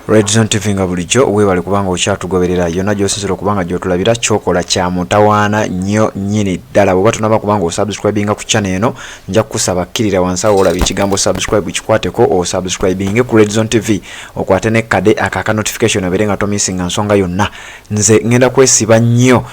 Red Zone TV nga bulijjo weebale kubanga okyatugoberera yonna gy'osizira okubanga gy'otulabira kyokola kya mutawaana nnyo nnyini ddala. Bw'oba tonaba kubanga osubscribinga ku channel eno nja kukusaba kkirira wansi awo olaba ekigambo subscribe kikwateko osubscribinge ku Red Zone TV okwate n'ekkade aka notification obeere nga tomisinga nsonga yonna. Nze ngenda kwesiba nnyo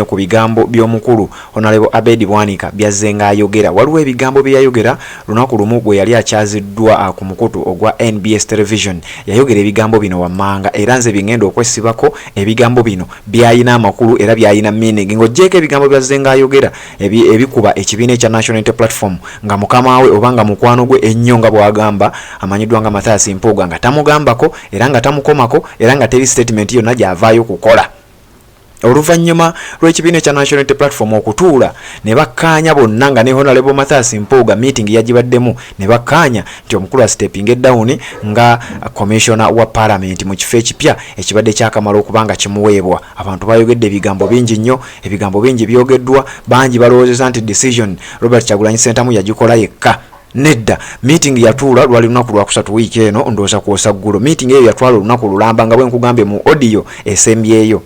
ku bigambo by'omukulu Honorable Abedi Bwanika byazze ng'ayogera. Waliwo ebigambo bye yayogera lunaku lumu gwe yali akyaziddwa ku mukutu ogwa NBS Television. Yayogera ebigambo bino wammanga era nze bingenda okwesibako ebigambo bino byayina amakulu era byayina meaning. Ng'oggyeko ebigambo byazze ng'ayogera ebikuba ekibiina ekya National Unity Platform nga mukama we oba nga mukwano gwe ennyo nga bw'agamba amanyiddwa nga Mathias Mpuga nga tamugambako era nga tamukomako era nga teri statement yonna gy'avaayo kukola. Oluvannyuma lw'ekibiina ekya National Unity Platform okutuula ne bakkaanya bonna nga ne Honorable Mathias Mpuga meeting yagibaddemu ne bakkaanya nti omukulu astepinge down nga commissioner wa parliament mu kifo ekipya ekibadde kyakamala okubanga kimuweebwa. Abantu bayogedde ebigambo bingi nnyo, ebigambo bingi byogeddwa, bangi balowoozeza nti decision Robert Kyagulanyi Ssentamu yagikola yekka. Nedda meeting yatuula lwali lunaku lwakusatu wiiki eno ndowooza kwosa ggulo. Meeting eyo yatwala olunaku lulamba nga bwe nkugambye mu audio esembyeyo.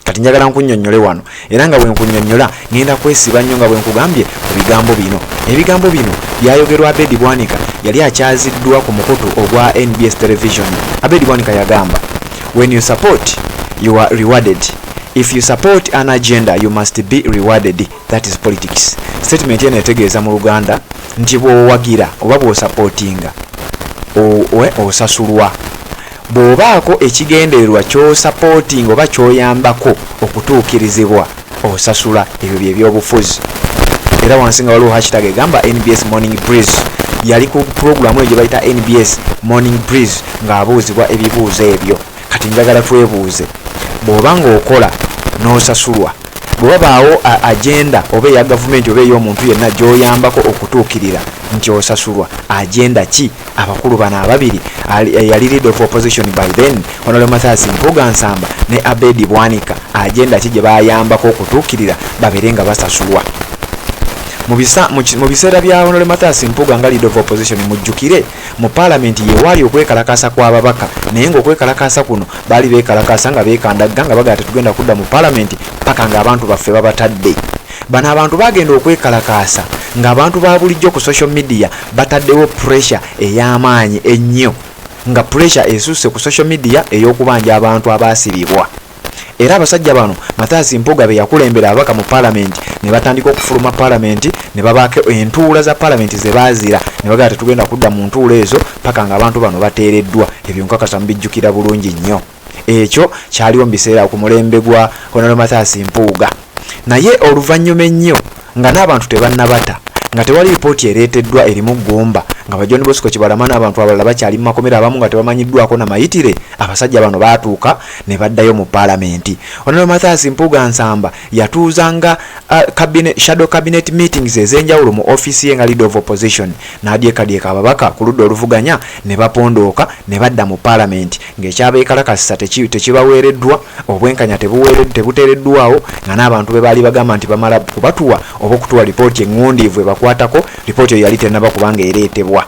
Kati njagala nkunnyonnyole wano era nga bwe nkunnyonnyola ngenda kwesiba nnyo nga bwe nkugambye ku bigambo bino. Ebigambo bino byayogerwa Abedi Bwanika yali akyaziddwa ku mukutu ogwa NBS Television. Abedi Bwanika yagamba, when you support you are rewarded. If you support an agenda you must be rewarded. That is politics. Statement eno etegeeza mu Luganda nti bw'owagira oba bw'osupportinga osasulwa. Bw'obaako ekigendererwa ky'osupporting oba ky'oyambako okutuukirizibwa osasula. Ebyo bye by'obufuzi. Era wansi nga waliwo hashtag egamba NBS Morning Breeze. Yali ku programu eyo gye bayita NBS Morning Breeze ng'abuuzibwa ebibuuzo ebyo. Kati njagala twebuuze, bw'oba ng'okola n'osasulwa, bw'obaawo agenda oba eya gavumenti oba ey'omuntu yenna gy'oyambako okutuukirira nti osasulwa, agenda ki? Abakulu bano ababiri yali leader of opposition by then Honorable Mathias Mpuga Nsamba ne Abedi Bwanika, agenda ki gye bayambako okutuukirira babeere nga basasulwa? Mu biseera bya Honorable Mathias Mpuga nga leader of opposition mujjukire mu parliament ye wali okwekalakasa kw'ababaka, naye ng'okwekalakasa kuno baali beekalakasa nga beekandagga nga bagala tetugenda kudda mu parliament paka ng'abantu baffe babatadde. Bano abantu bagenda okwekalakasa ng'abantu ba bulijjo ku social media bataddewo pressure ey'amaanyi ennyo, nga pressure esusse ku social media ey'okubanja abantu abaasibibwa. Era abasajja bano Mathias Mpuga be yakulembera abaka mu parliament ne batandika okufuluma parliament ne babaako entuula za parliament ze baazira ne bagala tetugenda kudda mu ntuula ezo paka ng'abantu bano bateereddwa. Ebyo nkakasa mbijjukira bulungi nnyo. Ekyo kyaliwo mu biseera ku mulembe gwa Honorable Mathias Mpuga. Naye oluvannyuma ennyo nga n'abantu tebannabata, nga tewali ripooti ereeteddwa erimu ggumba, nga John Bosco Kibalama n'abantu abalala bakyali mu makomera abamu nga tebamanyiddwako na mayitire, abasajja bano baatuuka ne baddayo mu parliament. Honorable Mathias Mpuga Nsamba yatuuzanga shadow cabinet meetings ez'enjawulo mu office ye nga leader of opposition, n'adyekadyeka ababaka ku ludda oluvuganya ne bapondooka ne badda mu parliament ng'ekyabeekalakasa tekibaweereddwa, obwenkanya tebuteereddwawo, nga n'abantu be baali bagamba nti bamala kubatuwa oba okutuwa ripooti eŋŋundiivu ebakwatako. Ripooti eyo yali tennaba kubanga ereetebwa.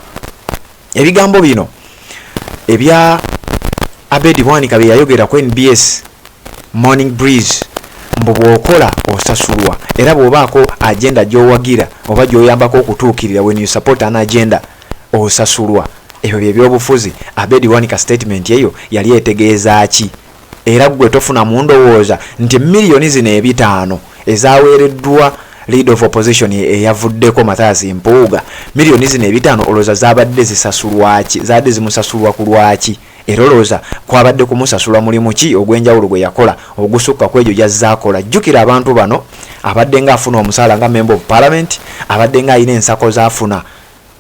Ebigambo bino ebya Abedi Bwanika bye yayogera ku NBS Morning Breeze mbu bw'okola osasulwa, era bw'obaako agenda gy'owagira oba gy'oyambako okutuukirira, when you support an agenda osasulwa. Ebyo bye by'obufuzi. Abedi Bwanika statement eyo yali etegeeza ki? Era gwe tofuna mu ndowooza nti miliyoni zino 5 ezaaweereddwa leader of opposition eyavuddeko Mathias Mpuga, miliyoni zino 5 olowooza zaabadde zisasulwa ki? Zaadde zimusasulwa ku lwaki? Era olowooza kwabadde kumusasula mulimu ki ogw'enjawulo gwe yakola ogusukka ku egyo gy'azzaakola? Jjukira abantu bano abadde ng'afuna omusaala nga member of parliament, abadde ng'alina ensako z'afuna,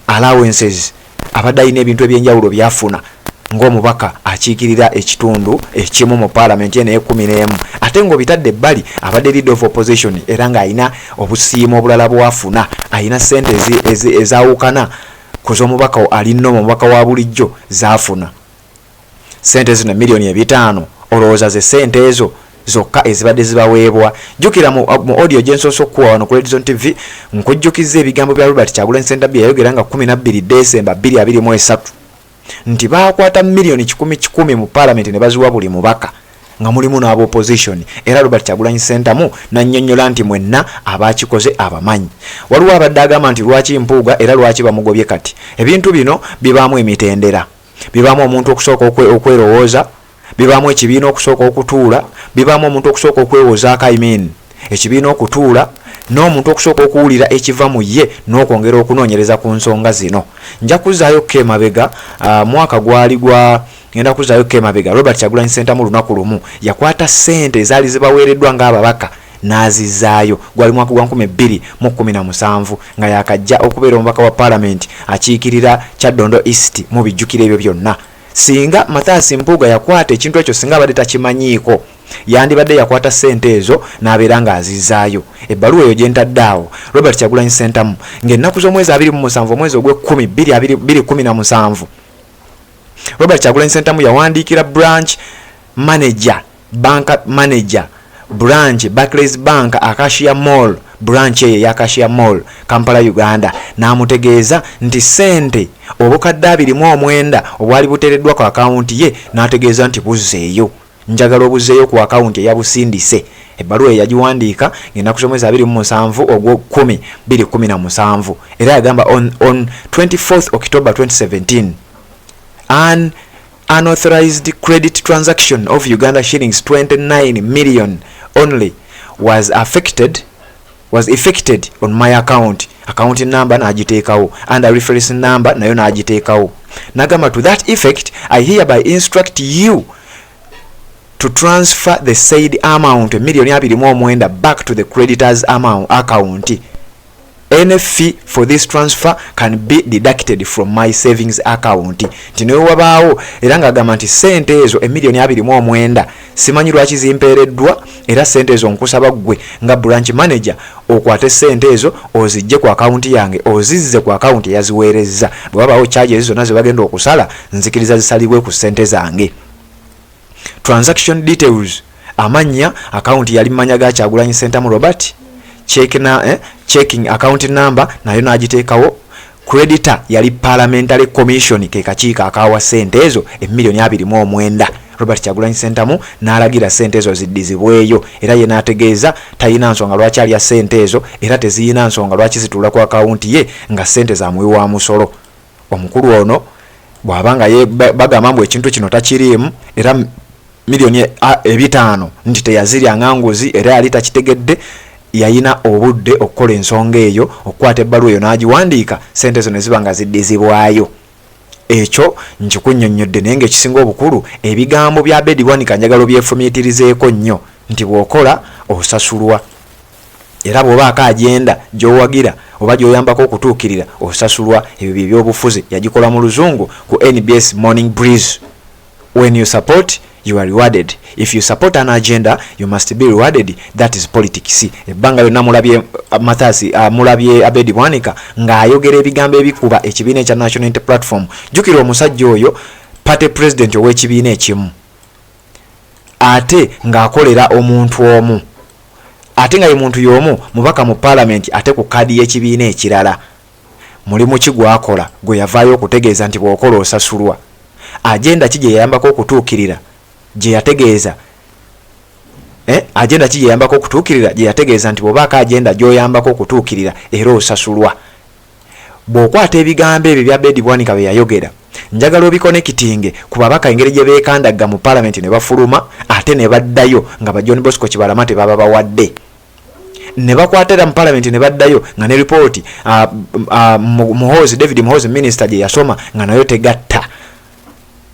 allowances, abadde alina ebintu eby'enjawulo by'afuna ng'omubaka akiikirira ekitundu ekimu mu parliament eno e11. Ate ng'obitadde ebbali abadde leader of opposition era ng'alina obusiimo obulala bw'afuna, alina ssente ezaawukana ku z'omubaka alina omubaka wa bulijjo z'afuna. Ssente zino miliyoni 5, olowooza ze ssente ezo zokka ezibadde zibaweebwa. Jjukira mu audio gye nsoose okuwa wano ku Red Zone TV nkujjukizza ebigambo bya Robert Kyagulanyi Ssentamu yayogera nga 12 Desemba 2023 nti baakwata milioni 10 mu parliament ne baziwa buli mubaka nga mulimu n'abo opposition era Robert Kyagulanyi Ssentamu nannyonnyola nti mwenna abakikoze abamanyi. Waliwo abadde agamba nti lwaki Mpuga era lwaki bamugobye kati. Ebintu bino bibaamu emitendera, bibaamu omuntu okusooka okwerowooza, bibaamu ekibiina okusooka okutuula, bibaamu omuntu okusooka okwewozaako ekibiina okutuula n'omuntu okusooka okuwulira ekiva mu ye n'okwongera okunoonyereza ku nsonga zino. Nja kuzaayo Emabega mwaka gwali gwa ngenda kuzaayo Emabega Robert Kyagulanyi Ssentamu lunaku lumu yakwata ssente ezaali zibaweereddwa ng'ababaka n'azizaayo. Gwali mwaka gwa 2017 nga yakajja okubeera omubaka wa parliament akiikirira Kyaddondo East mu bijjukiro ebyo byonna. Singa Mathias Mpuga yakwata ekintu ekyo singa abadde takimanyiiko yandibadde yakwata ssente ezo n'abeera ng'azizaayo. Ebbaluwa eyo gye ntadde Robert Kyagulanyi Ssentamu ng'ennaku z'omwezi 27 omwezi ogw'Ekkumi 2017 Robert Kyagulanyi Ssentamu yawandiikira branch manager branch Barclays Bank Acacia Mall branch eyo ya Acacia Mall Kampala Uganda n'amutegeeza nti ssente obukadde 29 obwali buteereddwa ku akawunti ye n'ategeeza nti buzzeeyo, njagala obuzeeyo ku akawunti eyabusindise. Ebbaluwa yagiwandiika ng'ennaku z'omwezi 27 ogw'Ekkumi 2017 era yagamba on 24th October 2017 an unauthorized credit transaction of Uganda shillings 29 million only was effected on my account number n'agiteekawo and a reference number nayo n'agiteekawo. Nagamba to that effect I hereby instruct you to transfer the said amount $1,29,000 back to the creditor's account. Any fee for this transfer can be deducted from my savings account. Tino wabaawo era ng'agamba nti ssente ezo $1,29,000 simanyi lwaki zimpeereddwa era ssente ezo nkusaba ggwe nga branch manager okwate ssente ezo ozijje ku akawunti yange ozizze ku akawunti eyaziweerezza. Bwe wabaawo charges zonna ze bagenda okusala nzikiriza zisalibwe ku ssente zange. Transaction details amanya akawunti yali manya ga Kyagulanyi Ssentamu Robert. Checking account number nayo n'agiteekawo. Creditor yali parliamentary commission ke kakiiko akawa ssente ezo $1,29,000. Robert Kyagulanyi Ssentamu n'alagira ssente ezo ziddizibweyo era ye n'ategeeza talina nsonga lwaki alya ssente ezo era teziyina nsonga lwaki zituula ku akawunti ye nga ssente za muwi wa musolo. Omukulu ono bw'abanga ye bagamba mbu ekintu kino takiriimu era milioni 5 nti teyazirya nganguzi era yali takitegedde, yayina obudde okukola ensonga eyo okukwata ebbaluwa eyo n'agiwandiika ssente zo ne ziba nga ziddizibwayo. Ekyo nkikunnyonnyodde naye ng'ekisinga obukulu ebigambo bya Bedi Bwanika njagala byefumiitirizeeko nnyo nti bw'okola osasulwa era bw'obaako agenda gy'owagira oba gy'oyambako okutuukirira osasulwa. Ebyo bye by'obufuzi yagikola mu Luzungu ku NBS Morning Breeze. When you support, you are rewarded. If you support an agenda, you must be rewarded. That is politics. Ebbanga lyonna mulabye Mathias mulabye Bedi Bwanika ng'ayogera ebigambo ebikuba ekibiina ekya National Unity Platform. Jjukira omusajja oyo party president ow'ekibiina ekimu ate ng'akolera omuntu omu ate nga ye muntu y'omu mubaka mu parliament ate ku kadi y'ekibiina ekirala. Mulimu ki gw'akola gwe yavaayo okutegeeza nti bw'okola osasulwa. Agenda ki gye yayambako okutuukirira gye yategeeza agenda ki gye yayambako okutuukirira gye yategeeza nti bw'obaako agenda gy'oyambako okutuukirira era osasulwa. Bw'okwata ebigambo ebyo bya Bedi Bwanika bye yayogera njagala obikonekitinge ku babaka engeri gye beekandagga mu parliament ne bafuluma ate ne baddayo nga ba John Bosco Kibalama tebaba bawadde. Ne bakwatira mu parliament ne baddayo nga ne report David Muhoozi minister gye yasoma nga nayo tegatta.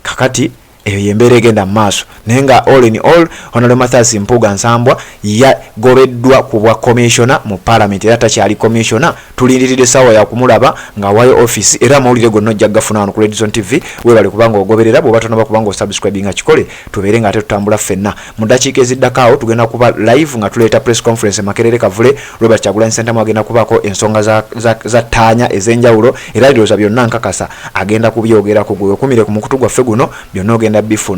Kakati eyo yembeera egenda mu maaso naye nga all in all Honorable Mathias Mpuga Nsambwa yagobeddwa ku bwa commissioner mu parliament era takyali commissioner. Tulindiridde essaawa ya kumulaba ng'awaayo office era amawulire gonna ojja gafuna wano ku Redison TV. Weebale kubanga ogoberera bw'oba tonaba kubanga osubscribinga kikole tubeere nga ate tutambula ffenna. Mu ddakiika eziddako awo tugenda kuba live nga tuleeta press conference Makerere Kavule. Robert Kyagulanyi Ssentamu agenda kubaako ensonga za ttaanya ez'enjawulo era birowooza byonna nkakasa agenda kubyogerako. Gwe wekumire ku mukutu gwaffe guno byonna ogenda bifuna.